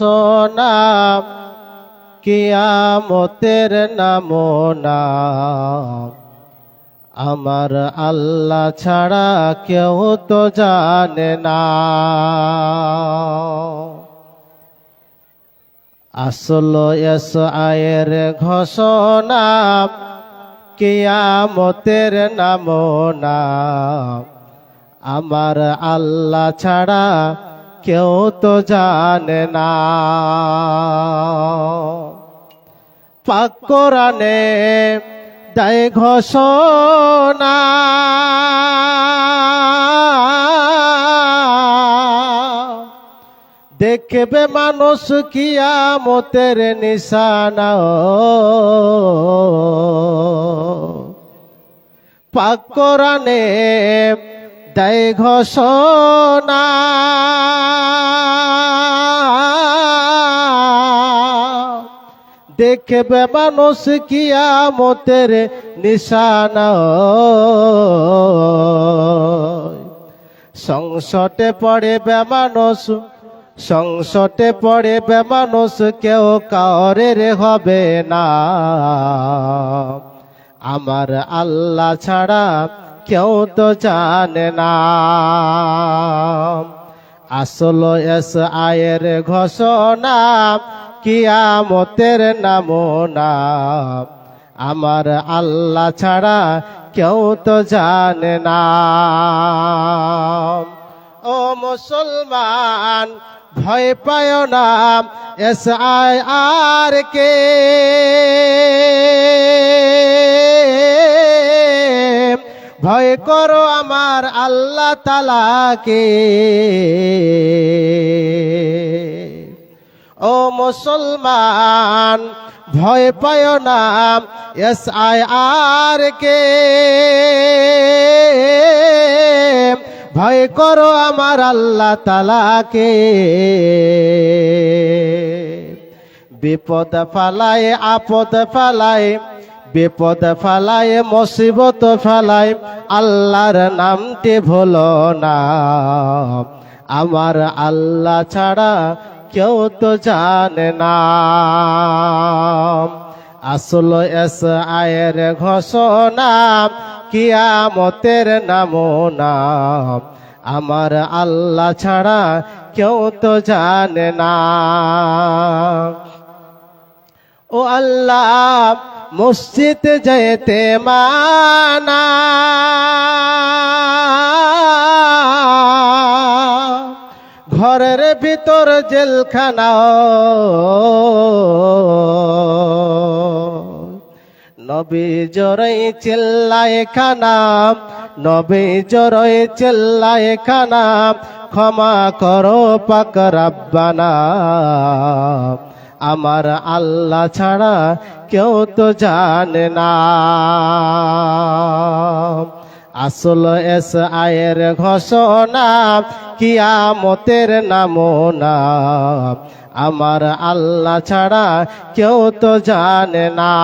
ঘোষণা কিয়ামতের নামনা আমার আল্লাহ ছাড়া কেউ তো জানে না। আসল আয়ের ঘোষণা কিয়ামতের নামনা আমার আল্লাহ ছাড়া কেউ তো জানে না। পাক কোরআনে দেয় ঘোষণা দেখবে মানুষ কিয়ামতের নিশানা। পাক কোরআনে দেয় ঘোষণা দেখবে মানুষ কিয়ামতের নিশানা। সংসটে পড়বে মানুষ, সংসটে পড়বে মানুষ, কেউ কাউরের হবে না আমার আল্লাহ ছাড়া কেউ তো জানে না। আসল আয়ের ঘোষণা কিয়ামতের নামনা আমার আল্লাহ ছাড়া কেউ তো জানে না। ও মুসলমান ভয় পায় না SIR কে, ভয় করো আমার আল্লাহ তাআলাকে। ও মুসলমান ভয় পায় না SIR কে, ভয় করো আমার আল্লাহ তাআলাকে। বিপদ ফালায় আপদ ফালায়, বিপদ ফালায় মুসিবত ফালায়, আল্লাহর নামটি ভুলো না আমার আল্লাহ ছাড়া কেউ তো জানে না। আসল আয়ের ঘোষণা কিয়ামতের নামনা আমার আল্লাহ ছাড়া কেউ তো জানে না। ও আল্লাহ মসজিদ যেতে মানা, ঘরের ভিতর জেলখানা, নবী জোরে চিল্লায় খানা, নবী জোরে চিল্লায় খানা, ক্ষমা করো পাক রব্বানা আমার আল্লাহ ছাড়া কেউ তো জানে না। আসল আয়ের ঘোষণা কিয়ামতের নামনা আমার আল্লাহ ছাড়া কেউ তো জানে না।